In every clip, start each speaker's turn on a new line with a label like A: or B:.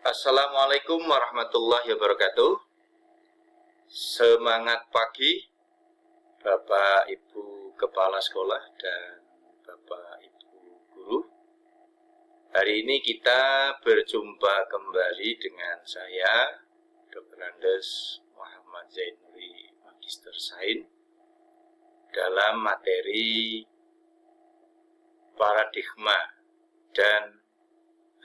A: Assalamualaikum warahmatullahi wabarakatuh. Semangat pagi Bapak Ibu Kepala Sekolah dan Bapak Ibu Guru. Hari ini kita berjumpa kembali dengan saya, Dr. Andes Muhammad Zainuri, Magister Sains, dalam materi paradigma dan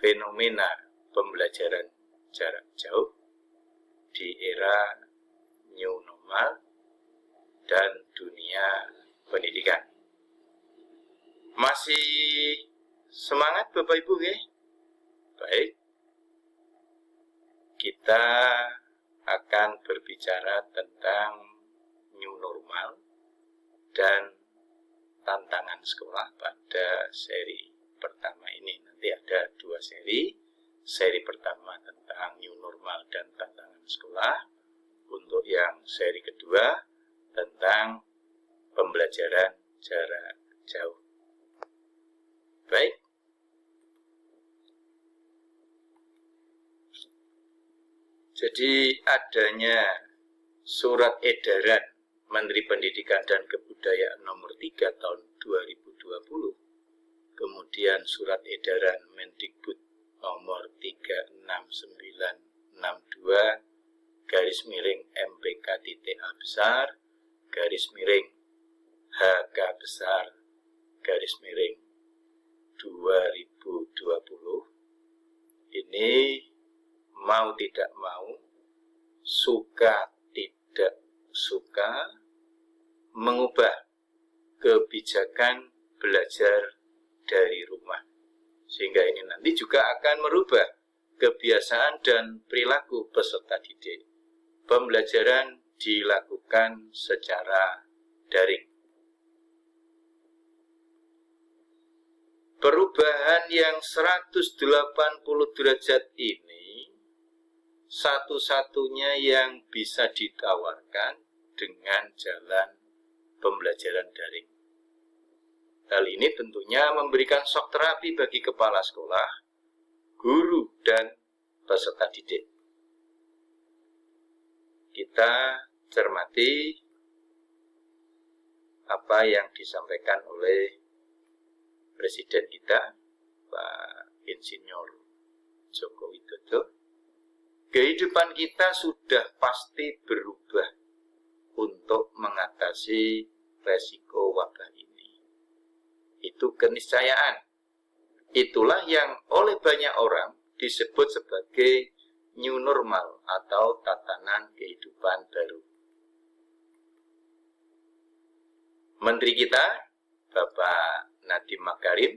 A: fenomena pembelajaran jarak jauh di era new normal dan dunia pendidikan. Masih semangat Bapak Ibu ya? Baik, kita akan berbicara tentang new normal dan tantangan sekolah pada seri pertama ini. Nanti ada 2 seri. Seri pertama tentang new normal dan tantangan sekolah. Untuk yang seri kedua tentang pembelajaran jarak jauh. Baik. Jadi adanya surat edaran Menteri Pendidikan dan Kebudayaan nomor 3 tahun 2020. Kemudian surat edaran Mendikbud nomor 36962/MPK.A besar HK besar _2020. Ini mau tidak mau, suka tidak suka, mengubah kebijakan belajar dari rumah. Sehingga ini nanti juga akan merubah kebiasaan dan perilaku peserta didik. Pembelajaran dilakukan secara daring. Perubahan yang 180 derajat ini satu-satunya yang bisa ditawarkan dengan jalan pembelajaran daring. Hal ini tentunya memberikan shock terapi bagi kepala sekolah, guru, dan peserta didik. Kita cermati apa yang disampaikan oleh Presiden kita, Pak Insinyur Joko Widodo. Kehidupan kita sudah pasti berubah untuk mengatasi resiko wabah ini. Itu keniscayaan. Itulah yang oleh banyak orang disebut sebagai new normal atau tatanan kehidupan baru. Menteri kita, Bapak Nadiem Makarim,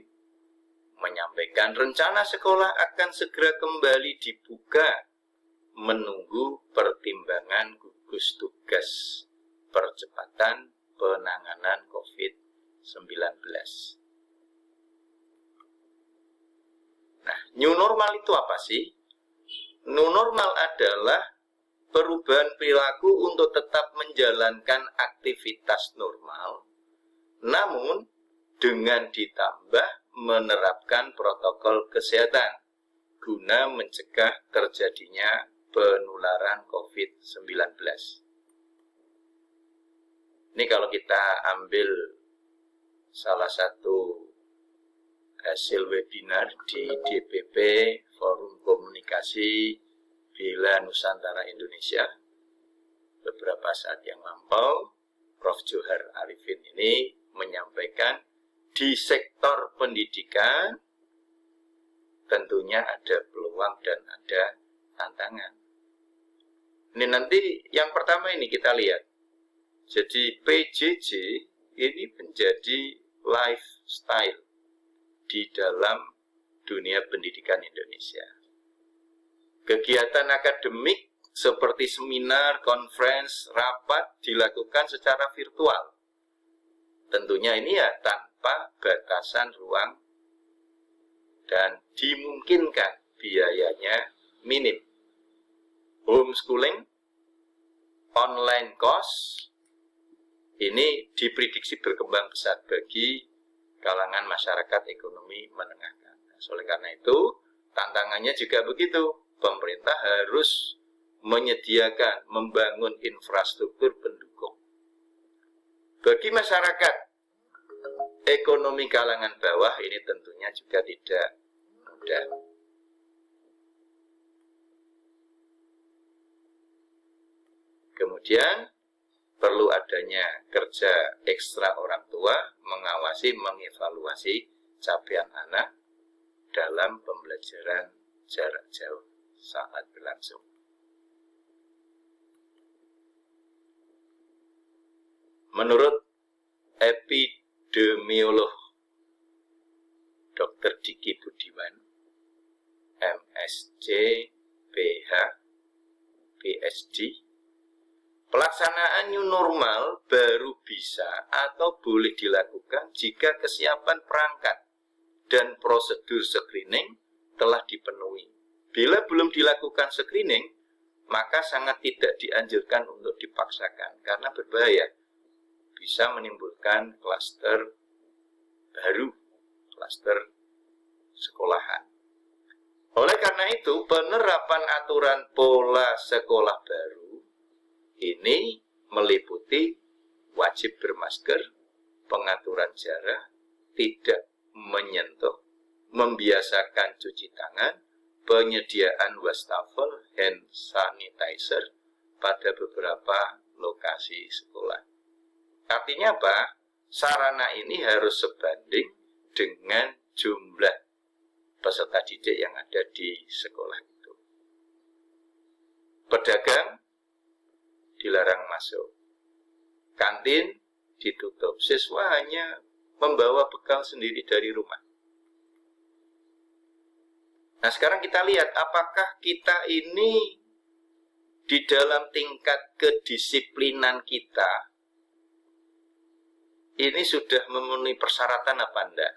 A: menyampaikan rencana sekolah akan segera kembali dibuka menunggu pertimbangan gugus tugas percepatan penanganan COVID-19. Nah, new normal itu apa sih? New normal adalah perubahan perilaku untuk tetap menjalankan aktivitas normal, namun dengan ditambah menerapkan protokol kesehatan guna mencegah terjadinya penularan COVID-19. Ini kalau kita ambil salah satu hasil webinar di DPP Forum Komunikasi Bela Nusantara Indonesia beberapa saat yang lampau, Prof. Johar Arifin ini menyampaikan di sektor pendidikan tentunya ada peluang dan ada tantangan. Ini nanti yang pertama ini kita lihat. Jadi PJJ ini menjadi lifestyle di dalam dunia pendidikan Indonesia. Kegiatan akademik seperti seminar, conference, rapat dilakukan secara virtual. Tentunya ini ya tanpa batasan ruang dan dimungkinkan biayanya minim. Homeschooling, online course, ini diprediksi berkembang pesat bagi kalangan masyarakat ekonomi menengah ke atas. Oleh karena itu, tantangannya juga begitu. pemerintah harus menyediakan, membangun infrastruktur pendukung. Bagi masyarakat ekonomi kalangan bawah ini tentunya juga tidak mudah. Kemudian perlu adanya kerja ekstra orang tua mengawasi, mengevaluasi capaian anak dalam pembelajaran jarak jauh saat berlangsung. Menurut epidemiolog Dr. Diki Budiman, MSc, PH, PhD, pelaksanaan new normal baru bisa atau boleh dilakukan jika kesiapan perangkat dan prosedur screening telah dipenuhi. Bila belum dilakukan screening, maka sangat tidak dianjurkan untuk dipaksakan karena berbahaya. Bisa menimbulkan klaster baru, klaster sekolahan. Oleh karena itu, penerapan aturan pola sekolah baru ini meliputi wajib bermasker, pengaturan jarak, tidak menyentuh, membiasakan cuci tangan, penyediaan wastafel, hand sanitizer pada beberapa lokasi sekolah. Artinya apa? Sarana ini harus sebanding dengan jumlah peserta didik yang ada di sekolah itu. Pedagang dilarang masuk. Kantin ditutup. Siswa hanya membawa bekal sendiri dari rumah. Nah, sekarang kita lihat apakah kita ini di dalam tingkat kedisiplinan kita ini sudah memenuhi persyaratan apa enggak?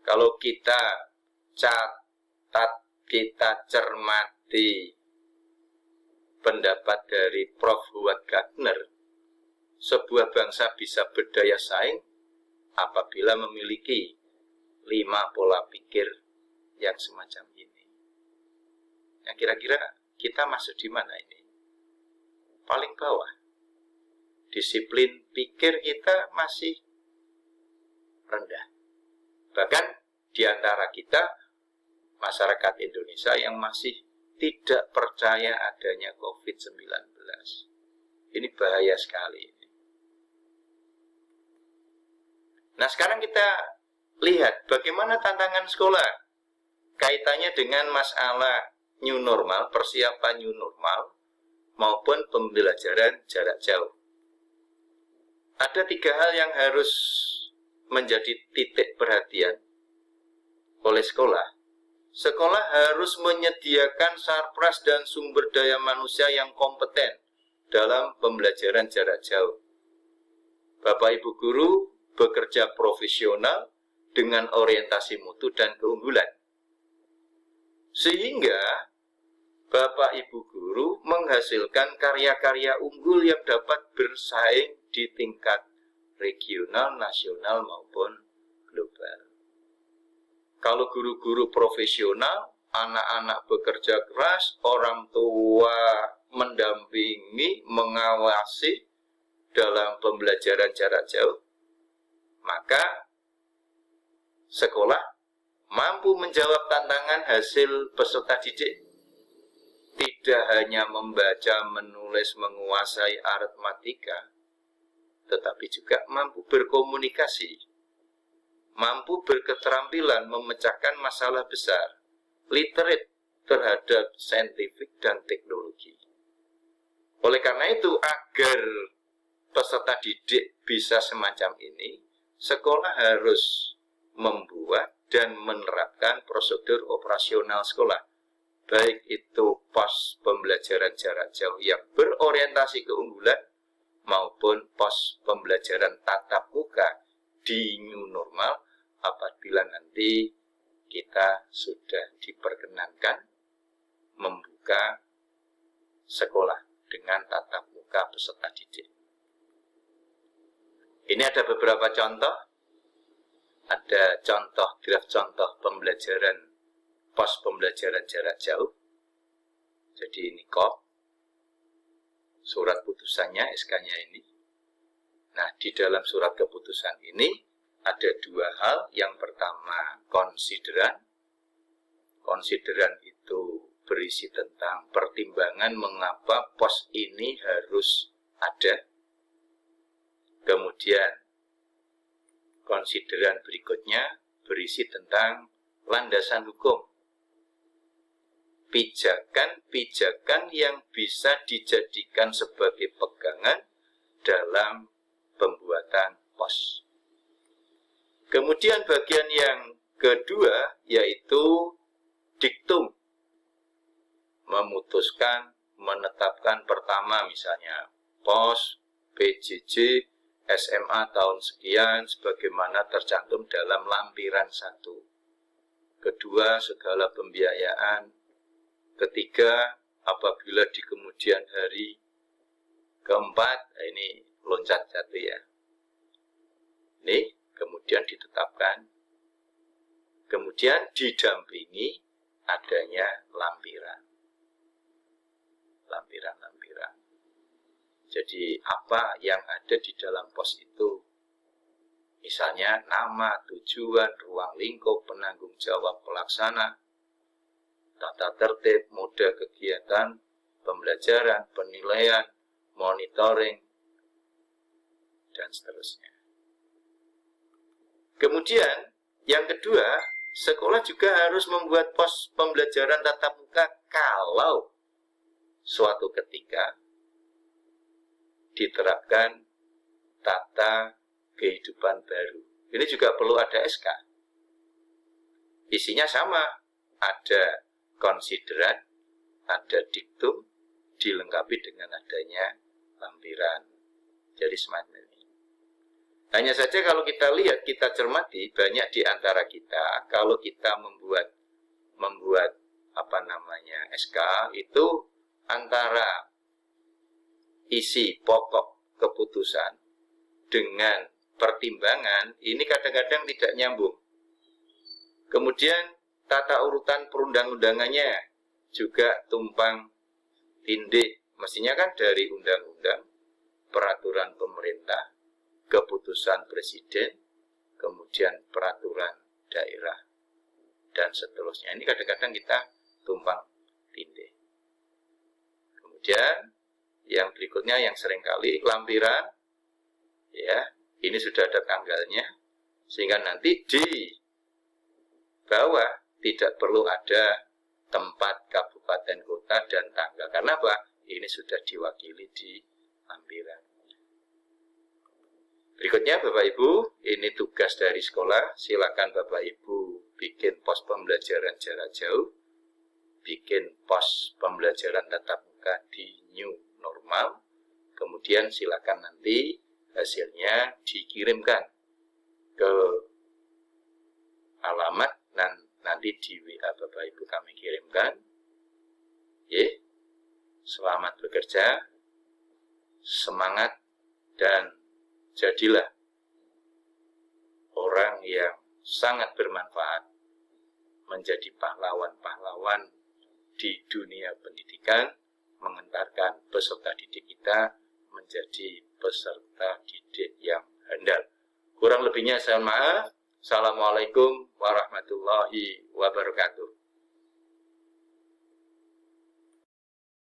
A: Kalau kita catat, kita cermati pendapat dari Prof. Howard Gardner, sebuah bangsa bisa berdaya saing apabila memiliki 5 pola pikir yang semacam ini. Nah, kira-kira kita masuk di mana ini? Paling bawah. Disiplin pikir kita masih rendah. Bahkan di antara kita, masyarakat Indonesia yang masih tidak percaya adanya COVID-19. Ini bahaya sekali. Nah, sekarang kita lihat bagaimana tantangan sekolah kaitannya dengan masalah new normal, persiapan new normal, maupun pembelajaran jarak jauh. Ada 3 hal yang harus menjadi titik perhatian oleh sekolah. Sekolah harus menyediakan sarpras dan sumber daya manusia yang kompeten dalam pembelajaran jarak jauh. Bapak Ibu guru bekerja profesional dengan orientasi mutu dan keunggulan. Sehingga Bapak Ibu guru menghasilkan karya-karya unggul yang dapat bersaing di tingkat regional, nasional maupun global. Kalau guru-guru profesional, anak-anak bekerja keras, orang tua mendampingi, mengawasi dalam pembelajaran jarak jauh, maka sekolah mampu menjawab tantangan hasil peserta didik. Tidak hanya membaca, menulis, menguasai aritmatika, tetapi juga mampu berkomunikasi, mampu berketerampilan memecahkan masalah besar, literate terhadap saintifik dan teknologi. Oleh karena itu, agar peserta didik bisa semacam ini, sekolah harus membuat dan menerapkan prosedur operasional sekolah, baik itu pos pembelajaran jarak jauh yang berorientasi keunggulan maupun pos pembelajaran tatap muka di new normal apabila nanti kita sudah diperkenankan membuka sekolah dengan tatap muka peserta didik. Ini ada beberapa contoh. Ada draft contoh pembelajaran pos pembelajaran jarak jauh. Jadi ini KOP, surat putusannya, SK-nya ini. Nah, di dalam surat keputusan ini ada dua hal. Yang pertama, konsideran. Konsideran itu berisi tentang pertimbangan mengapa pos ini harus ada. Kemudian, konsideran berikutnya berisi tentang landasan hukum. Pijakan-pijakan yang bisa dijadikan sebagai pegangan dalam pembuatan pos. Kemudian bagian yang kedua yaitu diktum. Memutuskan, menetapkan pertama misalnya pos, PJJ, SMA tahun sekian sebagaimana tercantum dalam lampiran 1. Kedua, segala pembiayaan. Ketiga, apabila di kemudian hari. Keempat, ini loncat satu ya. Ini kemudian ditetapkan. Kemudian didampingi adanya lampiran. Lampiran-lampiran. Jadi apa yang ada di dalam pos itu? Misalnya nama, tujuan, ruang lingkup, penanggung jawab pelaksana, tata tertib, moda kegiatan, pembelajaran, penilaian, monitoring, dan seterusnya. Kemudian, yang kedua, sekolah juga harus membuat pos pembelajaran tatap muka kalau suatu ketika diterapkan tata kehidupan baru. Ini juga perlu ada SK. Isinya sama, ada konsideran, ada diktum, dilengkapi dengan adanya lampiran. Jadi semacam ini. Hanya saja kalau kita lihat, kita cermati, banyak di antara kita, kalau kita membuat SK itu antara isi pokok keputusan dengan pertimbangan ini kadang-kadang tidak nyambung. Kemudian tata urutan perundang-undangannya juga tumpang tindih. Mestinya kan dari undang-undang, peraturan pemerintah, keputusan presiden, kemudian peraturan daerah, dan seterusnya. Ini kadang-kadang kita tumpang tindih. Kemudian yang berikutnya yang seringkali lampiran, ya, ini sudah ada tanggalnya, sehingga nanti di bawah tidak perlu ada tempat, kabupaten, kota, dan tanggal. Karena apa? Ini sudah diwakili di lampiran. Berikutnya Bapak Ibu, ini tugas dari sekolah. Silakan Bapak Ibu bikin pos pembelajaran jarak jauh, bikin pos pembelajaran tatap muka di new normal. Kemudian silakan nanti hasilnya dikirimkan ke alamat dan nanti di WA Bapak Ibu kami kirimkan. Selamat bekerja, semangat, dan jadilah orang yang sangat bermanfaat, menjadi pahlawan-pahlawan di dunia pendidikan, mengantarkan peserta didik kita menjadi peserta didik yang handal. Kurang lebihnya saya maaf. Assalamualaikum warahmatullahi wabarakatuh.